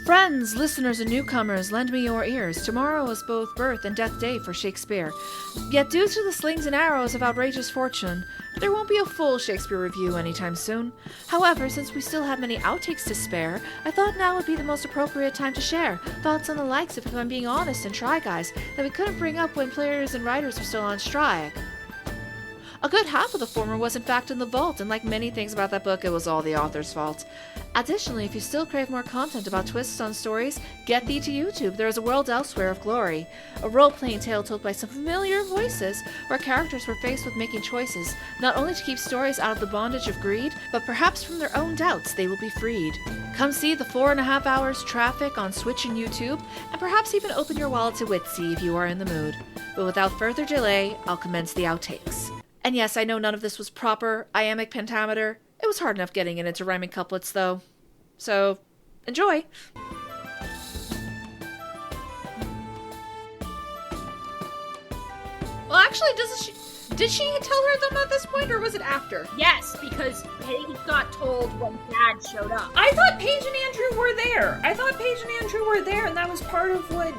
Friends, listeners, and newcomers, lend me your ears. Tomorrow is both birth and death day for Shakespeare. Yet due to the slings and arrows of outrageous fortune, there won't be a full Shakespeare review anytime soon. However, since we still have many outtakes to spare, I thought now would be the most appropriate time to share thoughts on the likes of, if I'm being honest and try guys, that we couldn't bring up when players and writers were still on strike. A good half of the former was in fact in the vault, and like many things about that book, it was all the author's fault. Additionally, if you still crave more content about twists on stories, get thee to YouTube. There is a world elsewhere of glory. A role-playing tale told by some familiar voices, where characters were faced with making choices, not only to keep stories out of the bondage of greed, but perhaps from their own doubts they will be freed. Come see the 4.5 hours traffic on Switch and YouTube, and perhaps even open your wallet to Witsy if you are in the mood. But without further delay, I'll commence the outtakes. And yes, I know none of this was proper iambic pentameter. It was hard enough getting it into rhyming couplets, though. So, enjoy! Well, actually, did she tell her them at this point, or was it after? Yes, because Paige got told when Dad showed up. I thought Paige and Andrew were there. And that was part of what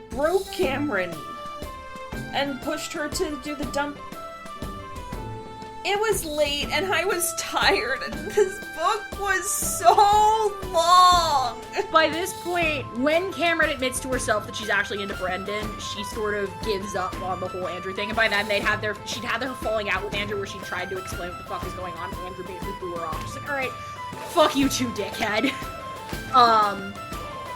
broke Cameron and pushed her to do the dump. It was late and I was tired and this book was so long. By this point, when Cameron admits to herself that she's actually into Brendan, she sort of gives up on the whole Andrew thing, and by then she'd had their falling out with Andrew where she tried to explain what the fuck was going on, and Andrew basically blew her off. She's like, alright, fuck you too, dickhead.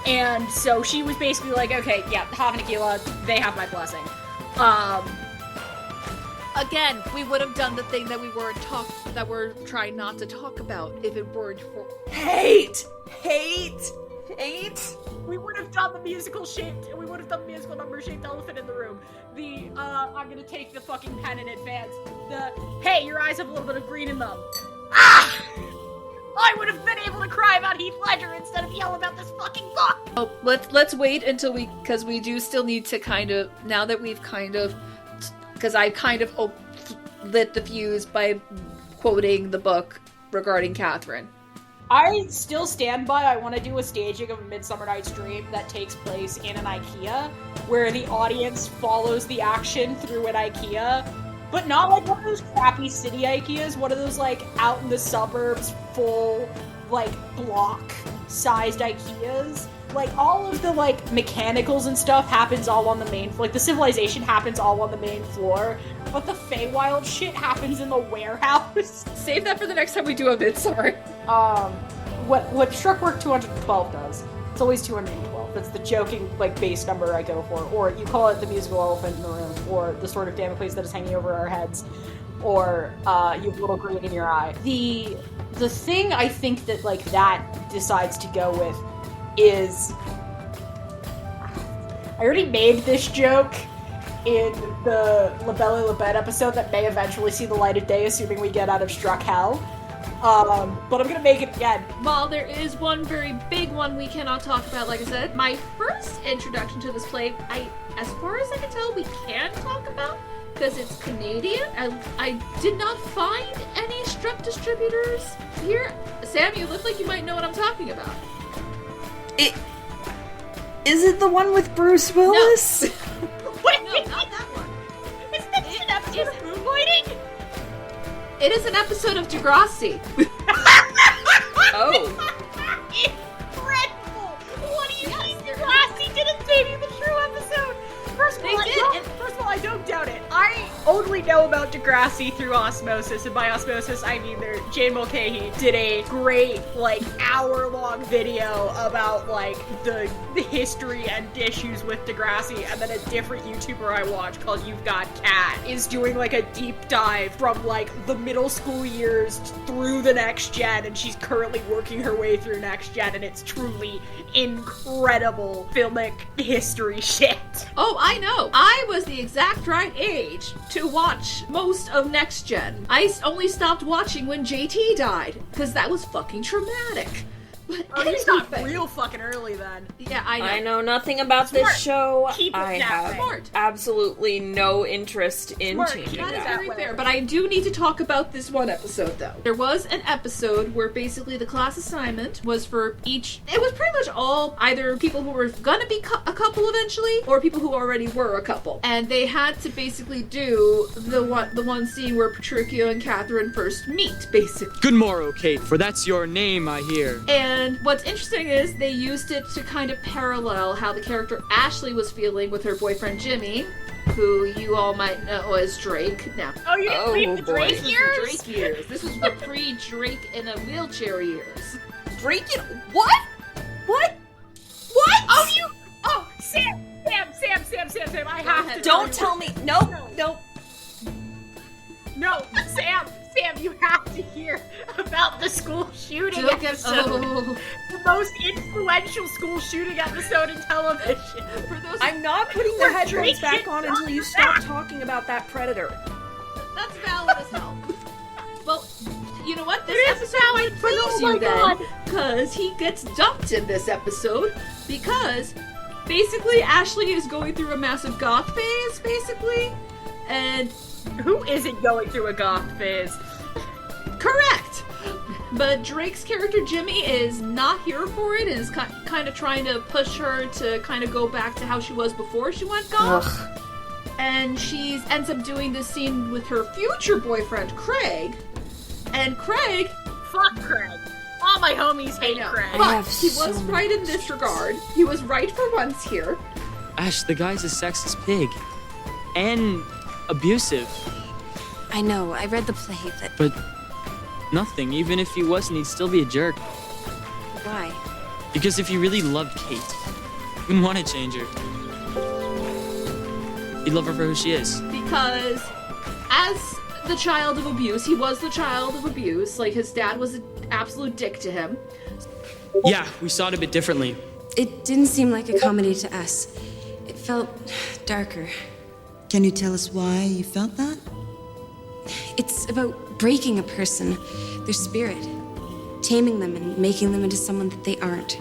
And so she was basically like, okay, yeah, Hav and Aquila, they have my blessing. Again, we would have done the thing that we're trying not to talk about if it weren't for hate. We would have done the musical number shaped elephant in the room. I'm gonna take the fucking pen in advance. Hey, your eyes have a little bit of green in them. Ah! I would have been able to cry about Heath Ledger instead of yell about this fucking book! Oh, let's wait until because we do still need to kind of, now that we've kind of, because I kind of lit the fuse by quoting the book regarding Catherine. I still stand by, I want to do a staging of A Midsummer Night's Dream that takes place in an IKEA, where the audience follows the action through an IKEA, but not like one of those crappy city IKEAs, one of those like out in the suburbs, full, like, block-sized IKEAs. Like, all of the, like, mechanicals and stuff happens all on the main floor. Like, the civilization happens all on the main floor, but the Feywild shit happens in the warehouse. Save that for the next time we do a Midsummer. What Shrekwork 212 does, it's always 212. That's the joking, like, base number I go for. Or you call it the musical elephant in the room, or the sword of Damocles that is hanging over our heads, or you have a little green in your eye. The thing I think that, like, that decides to go with is, I already made this joke in the La Belle et la Bête episode that may eventually see the light of day, assuming we get out of Struck Hell. But I'm gonna make it again. Well, there is one very big one we cannot talk about, like I said. My first introduction to this play, as far as I can tell, we can talk about, because it's Canadian. I did not find any Struck distributors here. Sam, you look like you might know what I'm talking about. Is it the one with Bruce Willis? No. Wait, no, not that one. Is this an episode of Moonlighting? It is an episode of Degrassi. Oh. Incredible! What do you mean Degrassi didn't baby the true episode? First of all, I don't doubt it. I only know about Degrassi through osmosis, and by osmosis, I mean Jane Mulcahy did a great, like, hour-long video about, like, the history and issues with Degrassi, and then a different YouTuber I watch called You've Got Cat is doing, like, a deep dive from, like, the middle school years through the next gen, and she's currently working her way through next gen, and it's truly incredible filmic history shit. Oh, I know. I was the exact right age to watch most of Next Gen. I only stopped watching when JT died, because that was fucking traumatic. Oh, you stopped real fucking early then. Yeah, I know. I know nothing about Smart. this show. Keep it I that have way. Smart. absolutely no interest in Smart. changing Keep it That is that. very way. fair, but I do need to talk about this one episode, though. There was an episode where basically the class assignment was for each... It was pretty much all either people who were gonna be a couple eventually, or people who already were a couple. And they had to basically do the one scene where Petruchio and Catherine first meet, basically. Good morrow, Kate, for that's your name, I hear. And what's interesting is they used it to kind of parallel how the character Ashley was feeling with her boyfriend Jimmy, who you all might know as Drake now. Oh, you didn't leave the boy. Drake This was years? the Drake years. This was the pre-Drake in a wheelchair years. Drake it? What? What? What? Oh, you... Oh, Sam! I have to Don't tell me. Nope. Nope. No, Sam, you have to hear about the school shooting Don't get episode. The most influential school shooting episode in television. For those, I'm not putting the We're headphones drinking back on until you stop talking about that predator. that's valid as hell. Well, you know what? This It is episode valid, might but please oh you my God. then, because he gets dumped in this episode, because basically Ashley is going through a massive goth phase, basically, and Who isn't going through a goth phase? correct. But Drake's character Jimmy is not here for it and is kind of trying to push her to kind of go back to how she was before she went goth. And she ends up doing this scene with her future boyfriend Craig. And Craig, Fuck Craig. All my homies hate know. Craig. but have he so was many right in this regard. He was right for once here. Ash, the guy's a sexist pig. And abusive. I know, I read the play, But nothing, even if he wasn't, he'd still be a jerk. why? Because if he really loved Kate, he wouldn't want to change her. He'd love her for who she is. Because as the child of abuse, he was the child of abuse. Like, his dad was an absolute dick to him. Yeah, we saw it a bit differently. It didn't seem like a comedy to us. It felt darker. Can you tell us why you felt that? It's about breaking a person, their spirit, taming them and making them into someone that they aren't.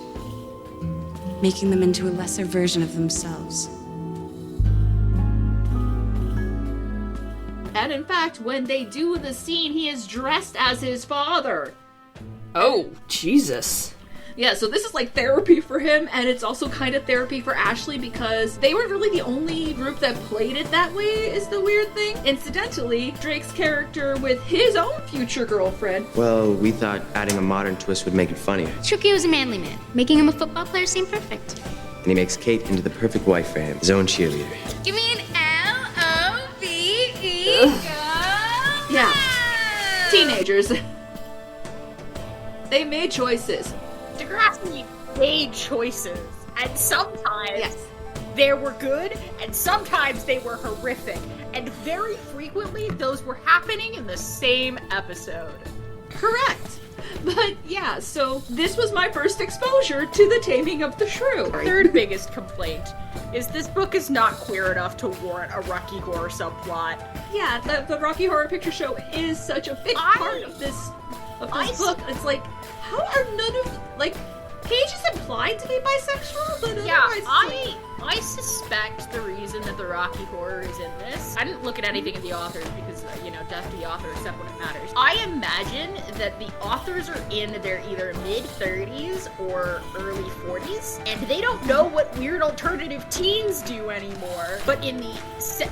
Making them into a lesser version of themselves. And in fact, when they do the scene, he is dressed as his father. Oh, Jesus. Yeah, so this is like therapy for him, and it's also kind of therapy for Ashley because they weren't really the only group that played it that way, is the weird thing. Incidentally, Drake's character with his own future girlfriend. Well, we thought adding a modern twist would make it funnier. Tricky was a manly man. Making him a football player seemed perfect. And he makes Kate into the perfect wife for him, his own cheerleader. Give me an L-O-V-E. Go! Yeah. Teenagers. They made choices. Degrassi made choices, and sometimes Yes. they were good, and sometimes they were horrific, and very frequently those were happening in the same episode. Correct. But yeah, so this was my first exposure to the Taming of the Shrew. Third biggest complaint is this book is not queer enough to warrant a Rocky Horror subplot. Yeah, the Rocky Horror Picture Show is such a big part of this book. It's like, how are none of, like, Paige is implied to be bisexual, but Yeah, otherwise it's like, I suspect the reason that the Rocky Horror is in this. I didn't look at anything in the authors because, death to the author except when it matters. I imagine that the authors are in their either mid-30s or early 40s, and they don't know what weird alternative teens do anymore. But in the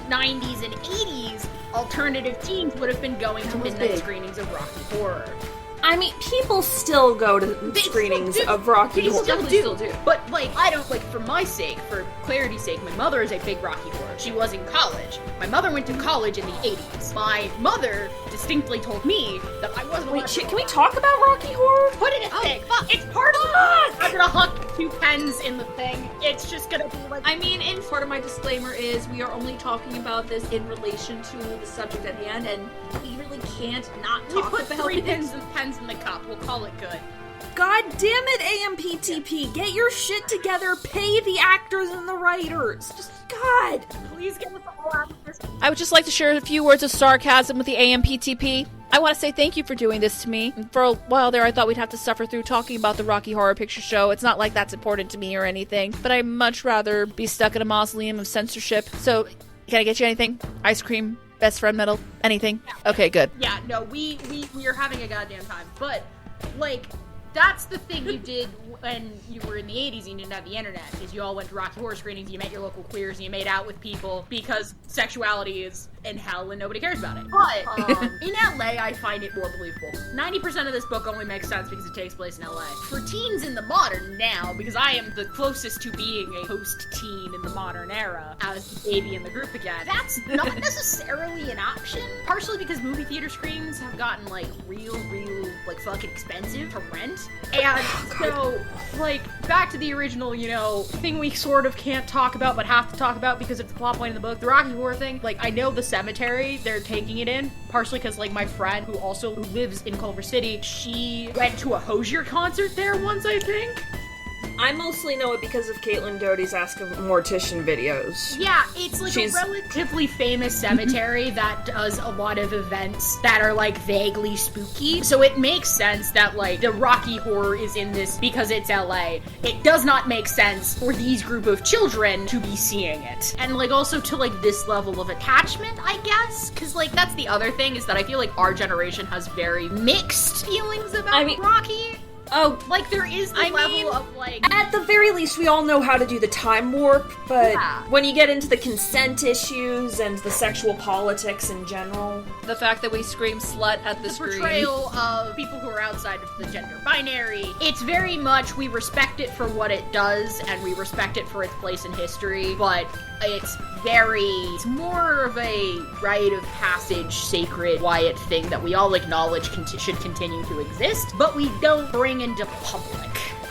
90s and 80s, alternative teens would have been going to midnight big. screenings of Rocky Horror. I mean, people still go to screenings of Rocky They Horror. still do. But, I don't, for my sake, for clarity's sake, my mother is a big Rocky Horror. She was in college. My mother went to college in the 80s. My mother distinctly told me that I wasn't Wait, shit, can we talk about Rocky Horror? Put it in a thing. It's part of the book. I'm gonna huck 2 pens in the thing. It's just gonna be like... I mean, and part of my disclaimer is we are only talking about this in relation to the subject at hand, and we really can't not we talk put about 3 it. pens in the cup. We'll call it good. God damn it, AMPTP. Get your shit together. Pay the actors and the writers. Just, God. Please get us all out of this. I would just like to share a few words of sarcasm with the AMPTP. I want to say thank you for doing this to me. For a while there, I thought we'd have to suffer through talking about the Rocky Horror Picture Show. It's not like that's important to me or anything, but I'd much rather be stuck in a mausoleum of censorship. So, can I get you anything? Ice cream? Best friend medal? Anything? Okay, good. Yeah, no, we are having a goddamn time. But, like, that's the thing you did when you were in the 80s and you didn't have the internet, is you all went to Rocky Horror screenings, you met your local queers, and you made out with people because sexuality is in hell and nobody cares about it. But in LA, I find it more believable. 90% of this book only makes sense because it takes place in LA. For teens in the modern now, because I am the closest to being a post-teen in the modern era as the baby in the group again, that's not necessarily an option. Partially because movie theater screens have gotten, like, real, like, fucking expensive to rent. And so, like, back to the original, you know, thing we sort of can't talk about but have to talk about because it's the plot point in the book, the Rocky Horror thing. Like, I know the cemetery they're taking it in, partially because, like, my friend who lives in Culver City, she went to a Hozier concert there once, I think. I mostly know it because of Caitlin Doty's Ask a Mortician videos. Yeah, it's like a relatively famous cemetery that does a lot of events that are, like, vaguely spooky. So it makes sense that, like, the Rocky Horror is in this because it's LA. It does not make sense for these group of children to be seeing it. And, like, also to, like, this level of attachment, I guess? Because, like, that's the other thing, is that I feel like our generation has very mixed feelings about Rocky. Oh, like, there is the level of, like... At the very least, we all know how to do the time warp, but when you get into the consent issues and the sexual politics in general... The fact that we scream slut at the screen. The portrayal of people who are outside of the gender binary. It's very much, we respect it for what it does, and we respect it for its place in history, but it's more of a rite of passage, sacred, quiet thing that we all acknowledge should continue to exist, but we don't bring into public,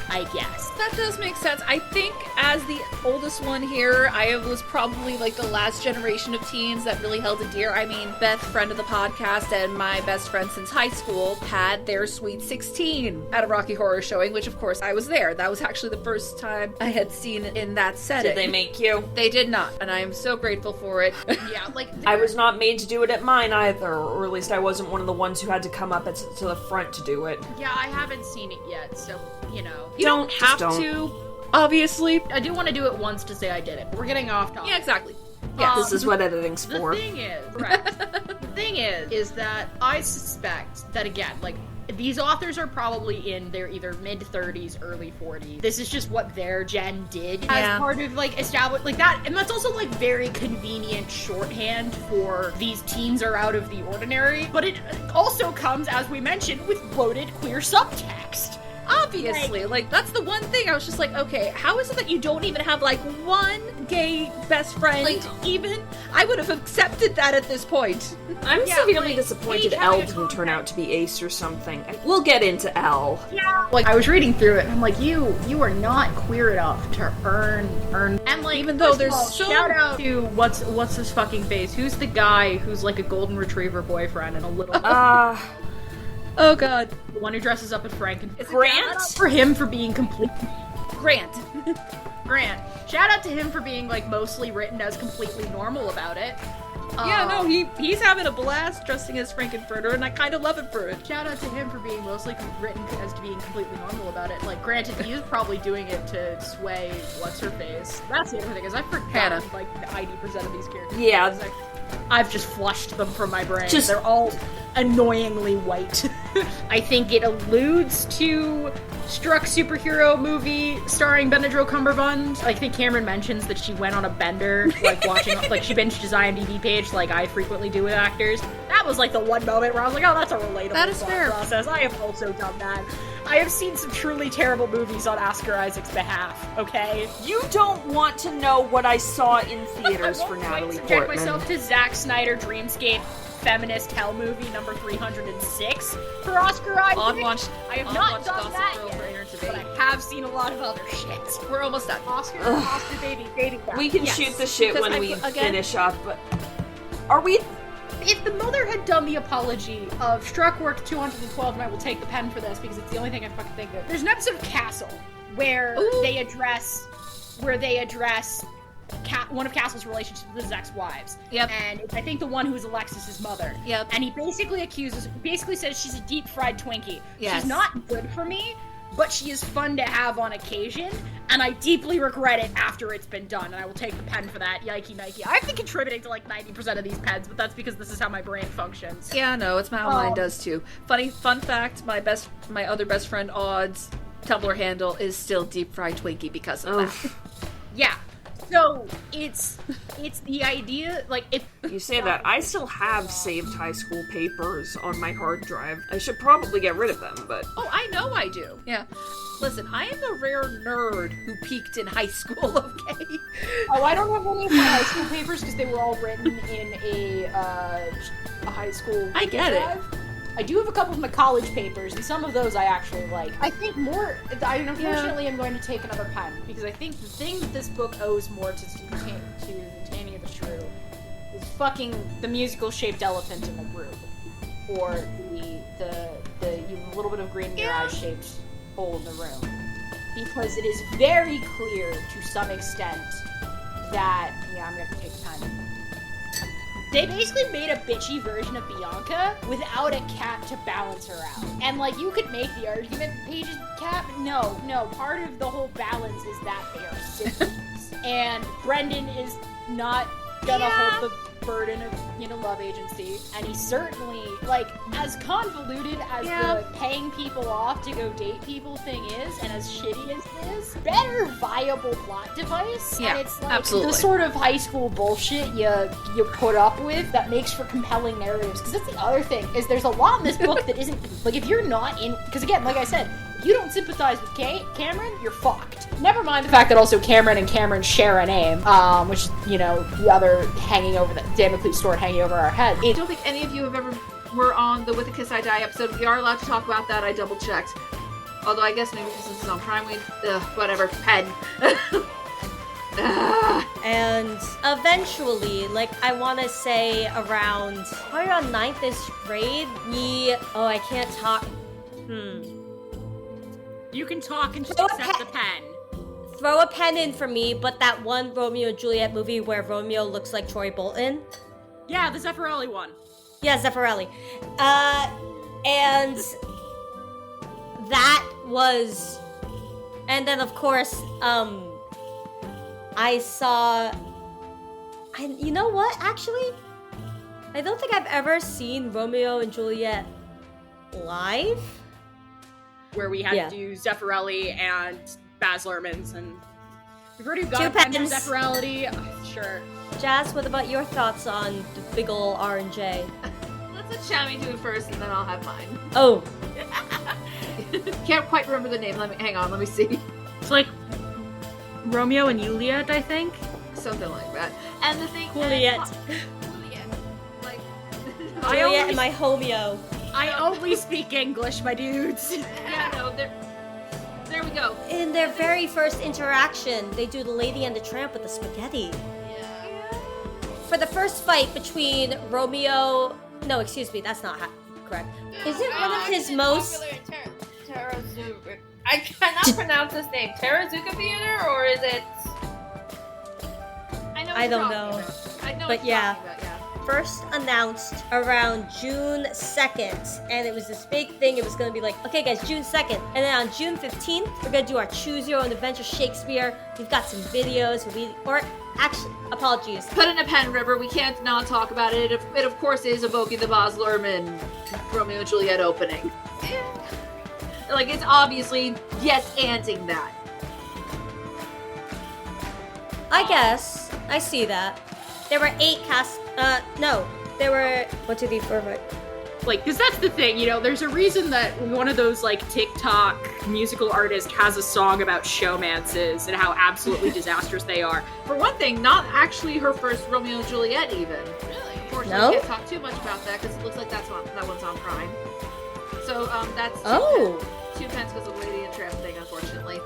I guess. That does make sense. I think as the oldest one here, I was probably like the last generation of teens that really held it dear. I mean, Beth, friend of the podcast, and my best friend since high school, had their Sweet 16 at a Rocky Horror showing, which of course I was there. That was actually the first time I had seen it in that setting. Did they make you? They did not, and I am so grateful for it. Yeah, like... I was not made to do it at mine either, or at least I wasn't one of the ones who had to come up to the front to do it. Yeah, I haven't seen it yet, so, you know. You don't have to, obviously. I do want to do it once to say I did it, but we're getting off topic. Yeah, exactly. Yeah, this is what editing's for. The thing is, correct. The thing is that I suspect that, again, like, these authors are probably in their either mid-30s, early 40s. This is just what their gen did as part of, like, established, like, that. And that's also, like, very convenient shorthand for these teens are out of the ordinary. But it also comes, as we mentioned, with bloated queer subtext. Obviously, like, that's the one thing I was just like, okay, how is it that you don't even have, like, one gay best friend, like, even? I would have accepted that at this point. I'm severely disappointed Elle didn't turn out to be Ace or something. We'll get into Elle. Yeah. Like, I was reading through it, and I'm like, you are not queer enough to earn, and, like, even though there's so... Shout out to, what's his fucking face? Who's the guy who's, like, a golden retriever boyfriend and a little... Oh god. The one who dresses up as Frankenstein. Grant? For him for being complete... Grant. Shout out to him for being, like, mostly written as completely normal about it. Yeah, no, he's having a blast dressing as Frankenfurter, and I kind of love it for it. Shout out to him for being mostly written as to being completely normal about it. Like, granted, he is probably doing it to sway what's-her-face. That's the other thing, is I forgot, like, 90% of these characters. Yeah. I've just flushed them from my brain. They're all annoyingly white. I think it alludes to Struck superhero movie starring Benadryl Cumberbund. I think Cameron mentions that she went on a bender, like watching, like she binged his IMDb page, like I frequently do with actors. That was like the one moment where I was like, oh, that's a relatable process. I have also done that. I have seen some truly terrible movies on Oscar Isaac's behalf, okay? You don't want to know what I saw in theaters for Natalie Portman. I subject myself to Zack Snyder Dreamscape feminist hell movie number 306 for Oscar Isaac. I have not done that yet, but I have seen a lot of other shit. We're almost done. Oscar baby. We can shoot the shit when we finish up, but are we... If the mother had done the apology of Struck worked 212, and I will take the pen for this because it's the only thing I fucking think of. There's an episode of Castle where they address one of Castle's relationships with his ex-wives. Yep. And I think the one who's Alexis's mother. Yep. And he basically says she's a deep-fried Twinkie. Yes. She's not good for me, but she is fun to have on occasion, and I deeply regret it after it's been done, and I will take the pen for that. Yikey Nike. I've been contributing to like 90% of these pens, but that's because this is how my brain functions. Yeah, no, it's how mine does too. Fun fact, my other best friend Aud's Tumblr handle is still deep fried Twinkie because of that. Yeah. So it's the idea, like, if You say that. I still have saved high school papers on my hard drive. I should probably get rid of them, but... Oh, I know I do. Yeah. Listen, I am the rare nerd who peaked in high school, okay? Oh, I don't have any of my high school papers because they were all written in a high school. I get it. drive. I do have a couple of my college papers, and some of those I actually like. I think unfortunately, I'm going to take another pen because I think the thing that this book owes more to Taming of the Shrew is fucking the musical-shaped elephant in the group, or the little bit of green in your eyes shaped hole in the room, because it is very clear to some extent that I'm gonna take the pen. They basically made a bitchy version of Bianca without a cat to balance her out. And, like, you could make the argument Paige's cat, but no. Part of the whole balance is that they are siblings. And Brendan is not gonna hold the burden of, love agency. And he's certainly, like, as convoluted as the paying people off to go date people thing is, and as shitty as it is, better viable plot device. Yeah, and it's like absolutely. the sort of high school bullshit you put up with that makes for compelling narratives. Because that's the other thing, is there's a lot in this book that isn't, like, if you're not in, because again, like I said, if you don't sympathize with Cameron, you're fucked. Never mind the fact that also Cameron and Cameron share a name, which is, the other hanging over the Damocles sword hanging over our head. I don't think any of you were on the With a Kiss I Die episode. We are allowed to talk about that. I double checked. Although I guess maybe because this is on Prime, whatever. Pen. And eventually, like, I want to say around, probably around 9th grade, I can't talk. You can talk and just Throw a accept the pen. Throw a pen in for me, but that one Romeo and Juliet movie where Romeo looks like Troy Bolton. Yeah, the Zeffirelli one. Yeah, Zeffirelli. And that was, and then of course, I saw, you know what, actually? I don't think I've ever seen Romeo and Juliet live. Where we had to do Zeffirelli and Baz Luhrmann's, and we've already got a pen for Zeffirelli. Sure. Jazz, what about your thoughts on the big ol' R&J? Let's let Shammy do it first, and then I'll have mine. Oh. Can't quite remember the name. Hang on, let me see. It's like Romeo and Juliet, I think. Something like that. And the thing... Juliet. Like... Juliet and my homeo. I only speak English, my dudes. Yeah, no, there we go. In their very first interaction, they do the Lady and the Tramp with the spaghetti. Yeah. For the first fight between Romeo... No, excuse me, that's not correct. Is it one of his most... I cannot pronounce his name. Terazuka Theater, or is it... I don't know. I know but what yeah. you're talking about, yeah. First announced around June 2nd, and it was this big thing. It was going to be like, okay guys, June 2nd, and then on June 15th, we're going to do our Choose Your Own Adventure Shakespeare. We've got some videos, apologies. Put in a pen, River. We can't not talk about it. It of course is evoking the Baz Luhrmann Romeo and Juliet opening. Like, it's obviously yes-anding that. I guess. I see that. There were 8 cast. No. There were 1, 2, 3, 4, 5. Like, because that's the thing, there's a reason that one of those, like, TikTok musical artists has a song about showmances and how absolutely disastrous they are. For one thing, not actually her first Romeo and Juliet, even. Really? Unfortunately, No? I can't talk too much about that because it looks like that one's on Prime. So, that's two pence because of Lady and Tramp thing, unfortunately.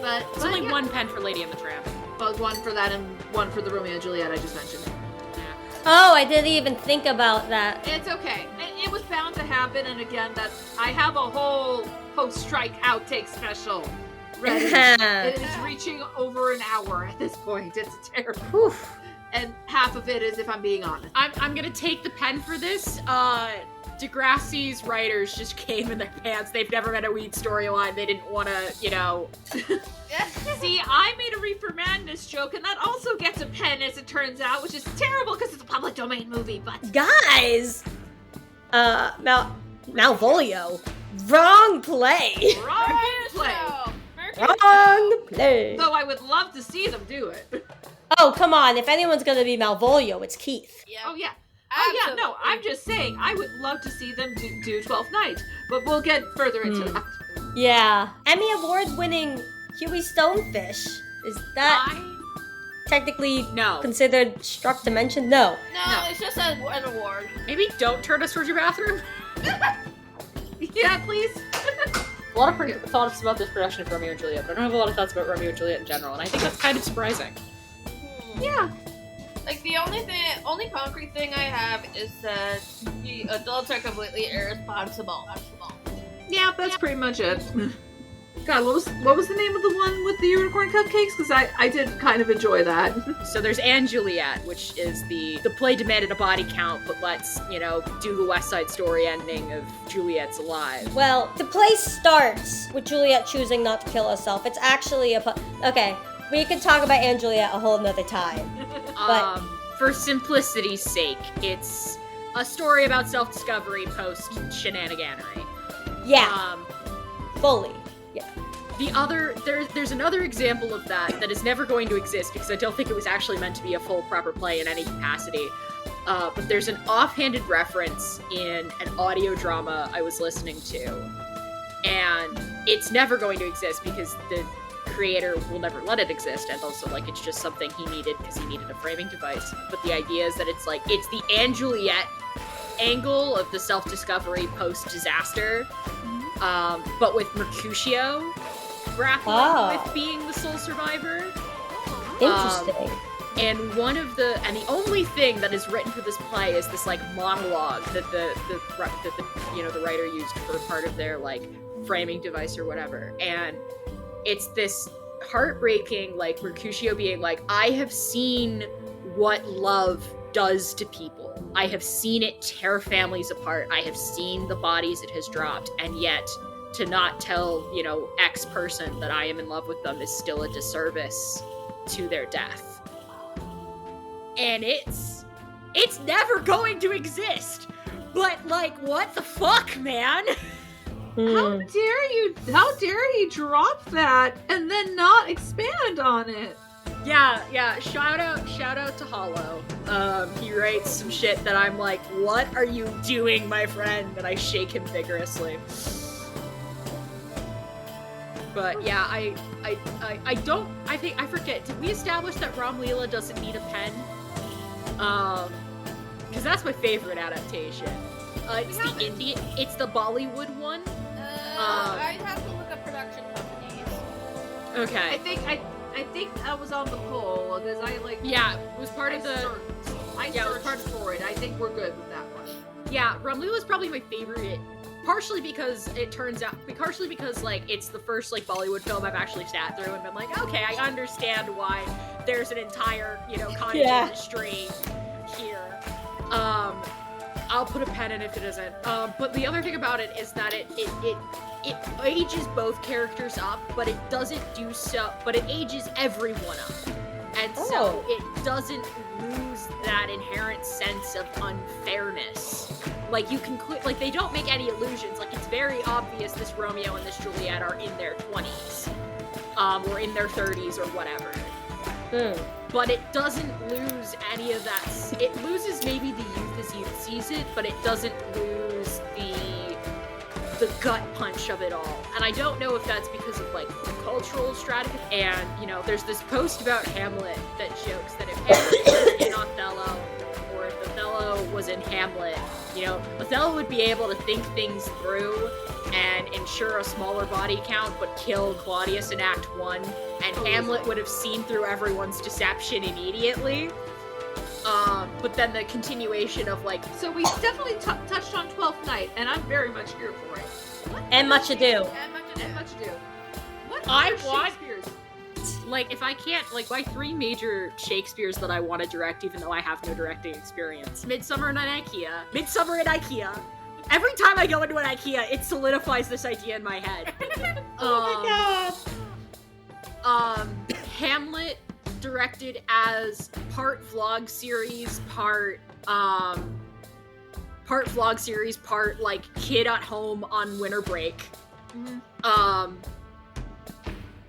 But It's only 1 pen for Lady and the Tramp. Well, 1 for that and 1 for the Romeo and Juliet I just mentioned. Oh, I didn't even think about that. It's okay. It was bound to happen, and again, I have a whole post-strike outtake special ready. It is reaching over an hour at this point. It's terrible. Whew. And half of it is if I'm being honest. I'm gonna take the pen for this. Degrassi's writers just came in their pants. They've never read a weed storyline. They didn't want to, See, I made a Reefer Madness joke, and that also gets a pen, as it turns out, which is terrible because it's a public domain movie, but... Guys! Malvolio. Wrong play. Wrong play. Wrong play. Though I would love to see them do it. Oh, come on. If anyone's gonna be Malvolio, it's Keith. Yeah. Oh, yeah. Absolutely. Oh, yeah, no, I'm just saying, I would love to see them do 12th Night, but we'll get further into that. Yeah. Emmy Award-winning Huey Stonefish. Is that technically considered struck dimension? No. No, it's just an award. Maybe don't turn us towards your bathroom. Yeah, please. A lot of thoughts about this production of Romeo and Juliet, but I don't have a lot of thoughts about Romeo and Juliet in general, and I think that's kind of surprising. Yeah. Like, the only concrete thing I have is that the adults are completely irresponsible. Yeah, that's pretty much it. God, what was the name of the one with the unicorn cupcakes? Because I did kind of enjoy that. So there's Anne Juliet, which is the play demanded a body count, but let's, do the West Side Story ending of Juliet's alive. Well, the play starts with Juliet choosing not to kill herself. It's actually okay, we could talk about Anne Juliet a whole nother time. But for simplicity's sake, it's a story about self-discovery post-shenaniganery. Yeah. Fully. Yeah. There's another example of that is never going to exist because I don't think it was actually meant to be a full proper play in any capacity. But there's an offhanded reference in an audio drama I was listening to. And it's never going to exist because the creator will never let it exist, and also it's just something he needed because he needed a framing device. But the idea is that it's the Anne Juliet angle of the self-discovery post-disaster, but with Mercutio grappling with being the sole survivor. Interesting. And the only thing that is written for this play is this monologue that the writer used for part of their framing device or whatever. And it's this heartbreaking Mercutio being I have seen what love does to people. I have seen it tear families apart. I have seen the bodies it has dropped, and yet to not tell, X person that I am in love with them is still a disservice to their death. And it's never going to exist. But what the fuck, man? How dare he drop that and then not expand on it? Yeah, shout out to Hollow. He writes some shit that I'm what are you doing, my friend? And I shake him vigorously. But yeah, I forget, did we establish that Ramlila doesn't need a pen? Because that's my favorite adaptation. It's the Bollywood one. I'd have to look up production companies. Okay. I think that was on the poll, because it was part of the... I searched for it. I think we're good with that one. Yeah, Ramlila is probably my favorite, partially because it's the first Bollywood film I've actually sat through and been okay, I understand why there's an entire, cottage industry here. I'll put a pen in if it isn't. But the other thing about it is that it ages both characters up, but it doesn't do so, but it ages everyone up. And so it doesn't lose that inherent sense of unfairness. You can they don't make any illusions. It's very obvious this Romeo and this Juliet are in their 20s. Or in their 30s or whatever. But it doesn't lose any of that. It loses maybe the youth as youth sees it, but it doesn't lose the gut punch of it all. And I don't know if that's because of cultural stratification. And there's this post about Hamlet that jokes that if Hamlet was in Othello, or if Othello was in Hamlet, Othello would be able to think things through and ensure a smaller body count, but kill Claudius in Act 1, and Hamlet would have seen through everyone's deception immediately. But then the continuation of So we definitely touched on 12th Night, and I'm very much here for it. And Much Ado. And Much Ado. What I want, like, if I can't, like, my 3 major Shakespeares that I want to direct, even though I have no directing experience. Midsummer and IKEA. Every time I go into an IKEA, it solidifies this idea in my head. Oh my god! Hamlet directed as part vlog series, part like kid at home on winter break.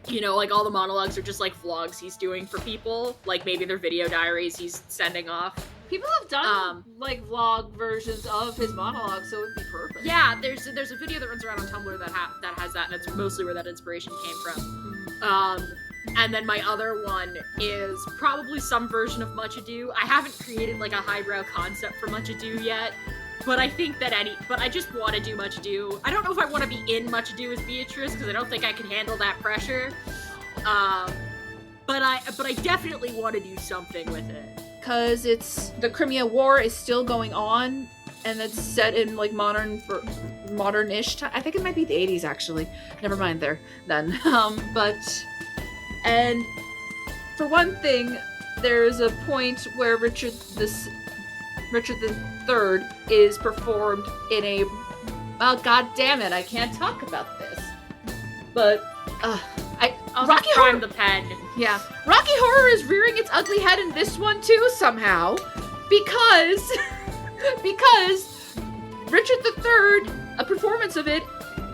You know, like all the monologues are just like vlogs he's doing for people, like maybe they're video diaries he's sending off. People have done like vlog versions of his monologue, so it'd be perfect. Yeah, there's a video that runs around on Tumblr that has that, and it's mostly where that inspiration came from. And then my other one is probably some version of Much Ado. I haven't created like a highbrow concept for Much Ado yet, but I think that but I just want to do Much Ado. I don't know if I want to be in Much Ado as Beatrice, because I don't think I can handle that pressure. But I definitely want to do something with it. Because it's the Crimea War is still going on, and it's set in like modern-ish time. I think it might be the 80s actually. Never mind there then. And for one thing, there's a point where Richard III is performed in a... Oh, god damn it, I can't talk about this. But, Rocky Horror the pen. Yeah. Rocky Horror is rearing its ugly head in this one too, somehow. Because Richard III, a performance of it,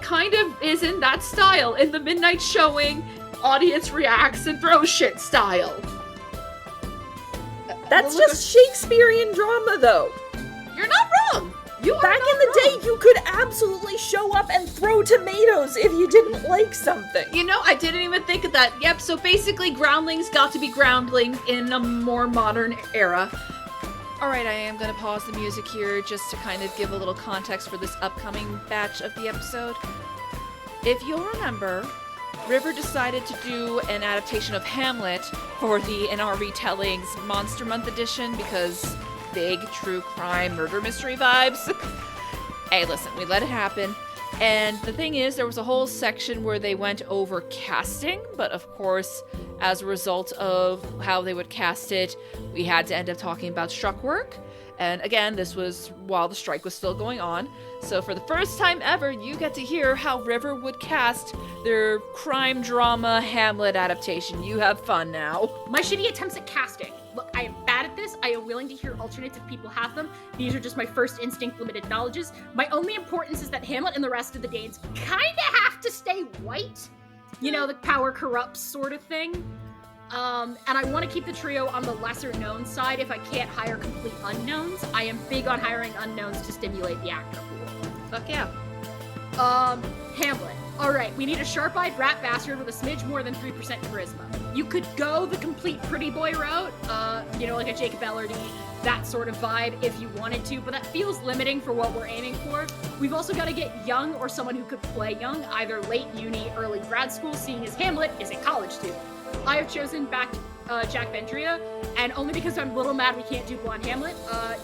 kind of is in that style. In the midnight showing, audience reacts and throws shit style. That's just Shakespearean drama, though. You're not wrong. Back in the day, you could absolutely show up and throw tomatoes if you didn't like something. You know, I didn't even think of that. Yep, so basically groundlings got to be groundlings in a more modern era. Alright, I am going to pause the music here just to kind of give a little context for this upcoming batch of the episode. If you'll remember, River decided to do an adaptation of Hamlet for the In Our Retelling's Monster Month edition because big true crime murder mystery vibes. Hey, listen, we let it happen. And the thing is, there was a whole section where they went over casting, but of course, as a result of how they would cast it, we had to end up talking about struck work. And again, this was while the strike was still going on. So for the first time ever, you get to hear how River would cast their crime drama Hamlet adaptation. You have fun now. My shitty attempts at casting. Look, I am bad at this. I am willing to hear alternates if people have them. These are just my first instinct limited knowledges. My only importance is that Hamlet and the rest of the Danes kinda have to stay white. You know, the power corrupts sort of thing. And I want to keep the trio on the lesser known side if I can't hire complete unknowns. I am big on hiring unknowns to stimulate the actor pool. Fuck yeah. Hamlet. Alright, we need a sharp-eyed rat bastard with a smidge more than 3% charisma. You could go the complete pretty boy route, you know, like a Jacob Elordi, that sort of vibe if you wanted to, but that feels limiting for what we're aiming for. We've also got to get young or someone who could play young, either late uni, early grad school, seeing as Hamlet is a college student. I have chosen Jack Vendria, and only because I'm a little mad we can't do Blonde Hamlet.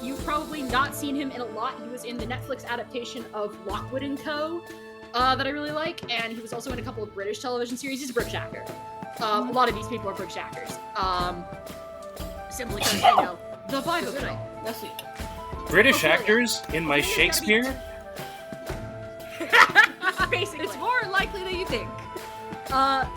You've probably not seen him in a lot. He was in the Netflix adaptation of Lockwood & Co. That I really like, and he was also in a couple of British television series. He's a British actor. A lot of these people are British actors. Simply because, you know, the vibe of it all. That's sweet. British actors in my Shakespeare? Basically. It's more likely than you think.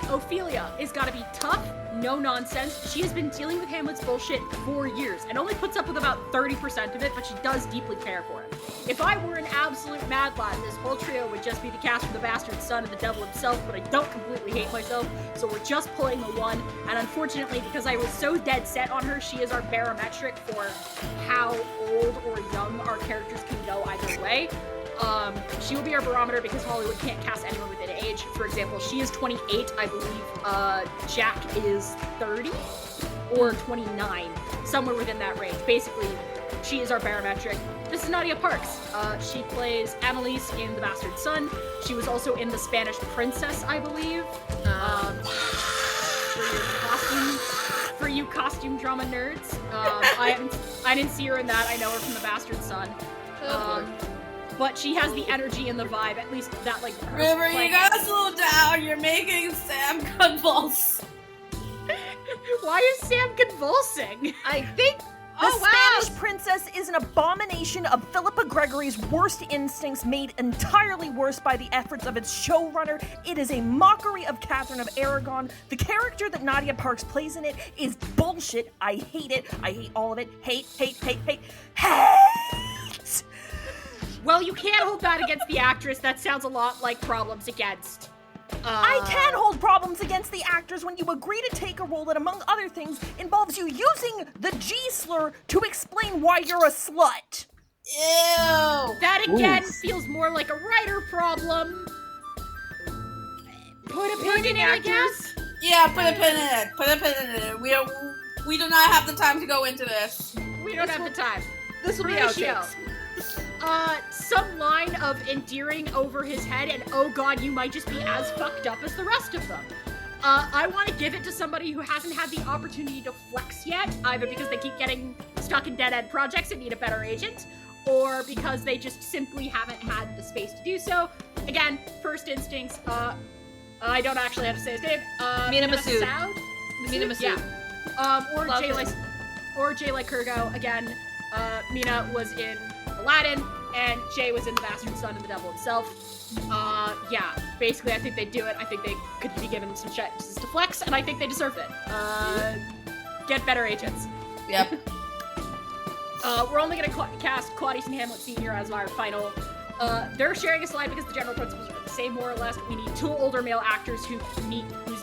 Ophelia is gotta be tough, no nonsense. She has been dealing with Hamlet's bullshit for years and only puts up with about 30% of it, but she does deeply care for him. If I were an absolute mad lad, this whole trio would just be the cast for the bastard son and the devil himself, but I don't completely hate myself, so we're just pulling the one, and unfortunately, because I was so dead set on her, she is our barometric for how old or young our characters can go either way. She will be our barometer because Hollywood can't cast anyone within age. For example, she is 28, I believe. Jack is 30 or 29, somewhere within that range. Basically, she is our barometric. This is Nadia Parks. She plays Annalise in The Bastard Son. She was also in The Spanish Princess, I believe. For you costume drama nerds. I didn't see her in that. I know her from The Bastard Son. but she has the energy and the vibe, at least that, like, her River, you playing- gotta slow down. You're making Sam convulse. Why is Sam convulsing? I think. The Oh wow! Spanish Princess is an abomination of Philippa Gregory's worst instincts, made entirely worse by the efforts of its showrunner. It is a mockery of Catherine of Aragon. The character that Nadia Parks plays in it is bullshit. I hate it. I hate all of it. Hate. Well, you can't hold that against the actress. That sounds a lot like Problems Against. I can hold problems against the actors when you agree to take a role that, among other things, involves you using the G slur to explain why you're a slut. Ew. That again feels more like a writer problem. Put a pin in it, I guess. Yeah, put a pin in it. Put a pin in it. We do not have the time to go into this. We don't have the time. This will be Horatio. outtakes. Some line of endearing over his head, and oh god, you might just be as fucked up as the rest of them. I want to give it to somebody who hasn't had the opportunity to flex yet, either because they keep getting stuck in dead-end projects and need a better agent, or because they just simply haven't had the space to do so. Again, first instincts, I don't actually have to say his name. Mina Masood. Mina Yeah. Masood. Or Jay Lycurgo. Again, Mina was in Aladdin, and Jay was in The Bastard Son and The Devil Himself. Yeah, basically I think they'd do it. I think they could be given some chances to flex, and I think they deserve it. Get better agents. Yep. We're only gonna cast Claudius and Hamlet Sr. as our final. They're sharing a slide because the general principles are the same, more or less. We need 2 older male actors whose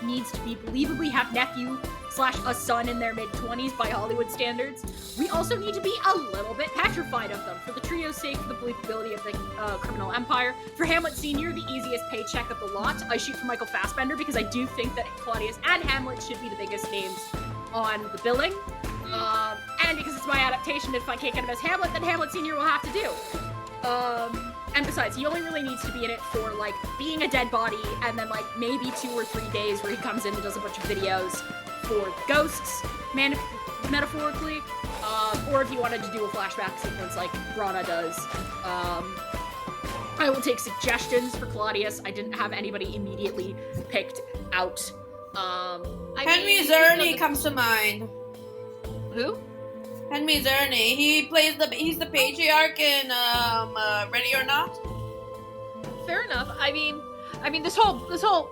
needs to be believably have nephew/a son in their mid-20s by Hollywood standards. We also need to be a little bit petrified of them for the trio's sake, for the believability of the criminal empire. For Hamlet Sr., the easiest paycheck of the lot, I shoot for Michael Fassbender because I do think that Claudius and Hamlet should be the biggest names on the billing. And because it's my adaptation, if I can't get him as Hamlet, then Hamlet Sr. will have to do. And besides, he only really needs to be in it for, like, being a dead body, and then, like, maybe 2 or 3 days where he comes in and does a bunch of videos for ghosts, metaphorically, or if you wanted to do a flashback sequence like Brana does. I will take suggestions for Claudius. I didn't have anybody immediately picked out. Henry Zerny comes to mind. Who? Henry Zerny. He's the patriarch in Ready or Not. Fair enough. I mean, this whole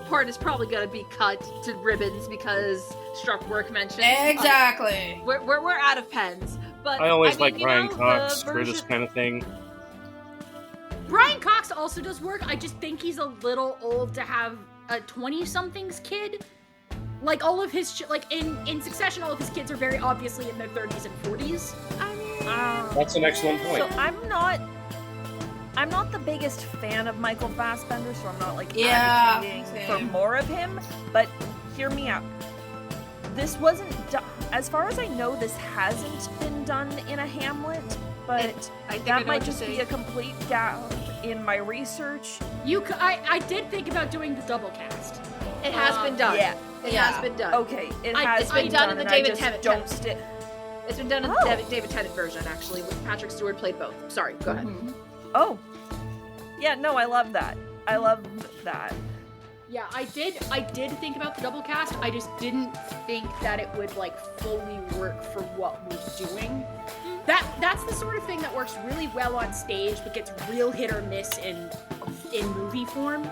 part is probably gonna be cut to ribbons because struck work mentions. Exactly. We're out of pens. But I always mean, like you Brian know, Cox the for this version- kind of thing. Brian Cox also does work. I just think he's a little old to have a 20-something's kid. Like, all of his like in Succession, all of his kids are very obviously in their 30s and 40s. I mean, That's an excellent point. So I'm not the biggest fan of Michael Fassbender, so I'm not like advocating same. for more of him, but hear me out. This wasn't done, as far as I know, this hasn't been done in a Hamlet, but I think I that know might what just you're be saying. a complete gap in my research. I did think about doing the double cast. it has been done. Yeah. It has been done. Okay, it's been done in the and David I just Tennant don't test. stick. It's been done in Oh. the David Tennant version, actually, with Patrick Stewart played both. Sorry, go ahead. Oh. Yeah, no, I love that. I love that. Yeah, I did think about the double cast. I just didn't think that it would like fully work for what we're doing. That's the sort of thing that works really well on stage, but gets real hit or miss in movie form.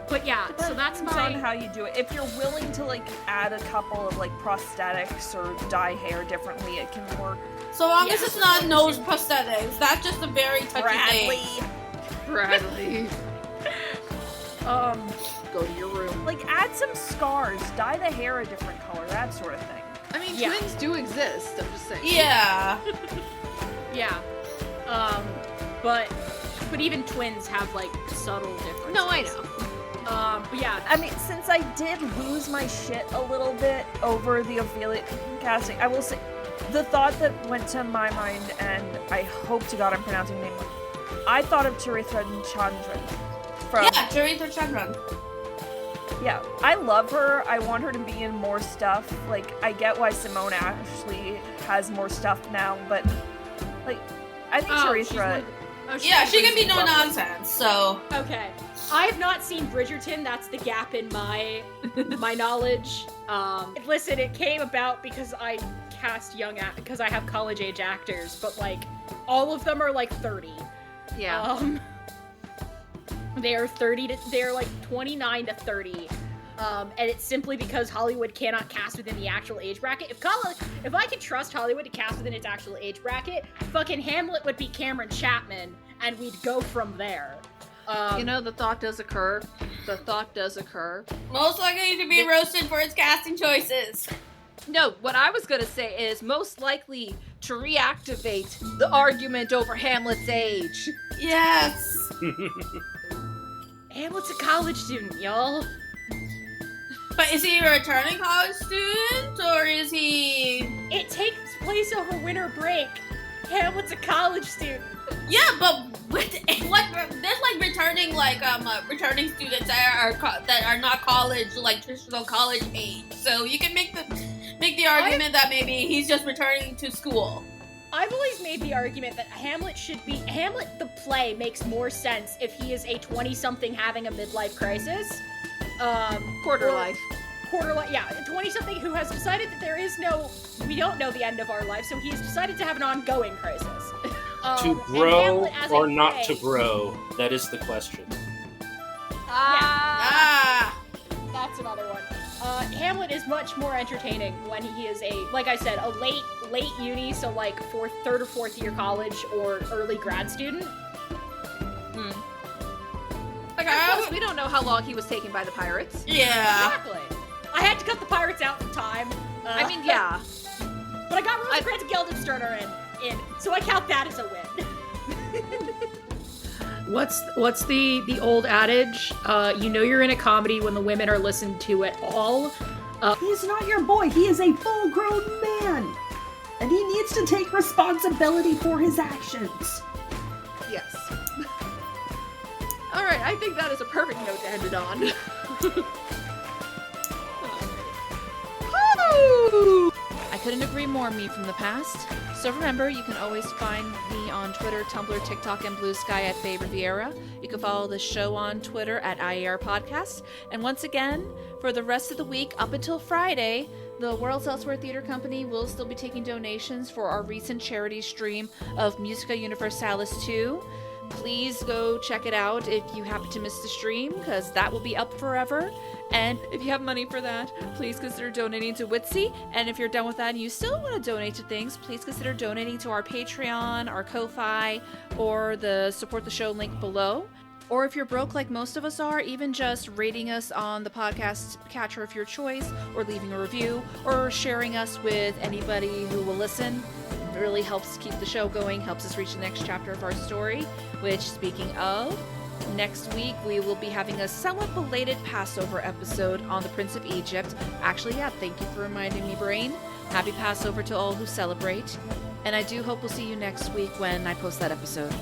But yeah, so that's Depends my on how you do it. If you're willing to like add a couple of like prosthetics or dye hair differently, it can work. So long as it's not nose prosthetics. That's just a very touchy thing. Bradley. go to your room. Like add some scars, dye the hair a different color, that sort of thing. I mean, Yeah. twins do exist. I'm just saying. Yeah. Yeah. But even twins have like subtle differences. No, I know. But yeah, I mean, since I did lose my shit a little bit over the Ophelia casting, I will say the thought that went to my mind, and I hope to God I'm pronouncing the name right, I thought of Charitha Chandran from... Yeah, Charitha Chandran. Yeah, I love her. I want her to be in more stuff. Like, I get why Simone Ashley has more stuff now, but, like, I think Charitra. Yeah, she can be no nonsense. So okay, I have not seen Bridgerton. That's the gap in my knowledge. Listen, it came about because I cast because I have college age actors, but like all of them are like 30. Yeah. They are 30 they're like 29 to 30. And it's simply because Hollywood cannot cast within the actual age bracket. If I could trust Hollywood to cast within its actual age bracket, fucking Hamlet would be Cameron Chapman, and we'd go from there. The thought does occur. Most likely to be roasted for its casting choices. No, what I was gonna say is most likely to reactivate the argument over Hamlet's age. Yes. Hamlet's a college student, y'all. But is he a returning college student, or is he... It takes place over winter break. Hamlet's a college student. Yeah, but there's like returning students that are not college, like traditional college age. So you can make the argument that maybe he's just returning to school. I've always made the argument that Hamlet the play makes more sense if he is a 20-something having a midlife crisis. Quarter life, yeah, a 20-something who has decided that we don't know the end of our life, so he has decided to have an ongoing crisis. To grow or not to grow, that is the question. That's another one. Hamlet is much more entertaining when he is like I said, a late uni, so like third or fourth year college or early grad student. Plus, we don't know how long he was taken by the pirates. Yeah. Exactly. I had to cut the pirates out for time. Yeah. But I got Rosencrantz and Guildenstern in, so I count that as a win. What's the old adage? You're in a comedy when the women are listened to at all. He's not your boy. He is a full-grown man. And he needs to take responsibility for his actions. Yes. Alright, I think that is a perfect note to end it on. I couldn't agree more, me from the past. So remember, you can always find me on Twitter, Tumblr, TikTok, and Blue Sky at Faye Riviera. You can follow the show on Twitter at IAR Podcast. And once again, for the rest of the week, up until Friday, the Worlds Elsewhere Theater Company will still be taking donations for our recent charity stream of Musica Universalis 2. Please go check it out if you happen to miss the stream, because that will be up forever. And if you have money for that, please consider donating to Witsy. And if you're done with that and you still want to donate to things, please consider donating to our Patreon, our Ko-Fi, or the support the show link below. Or if you're broke like most of us are, even just rating us on the podcast catcher of your choice, or leaving a review, or sharing us with anybody who will listen. It really helps keep the show going, helps us reach the next chapter of our story, which, speaking of, next week we will be having a somewhat belated Passover episode on the Prince of Egypt. Actually, yeah, thank you for reminding me, Brain. Happy Passover to all who celebrate. And I do hope we'll see you next week when I post that episode.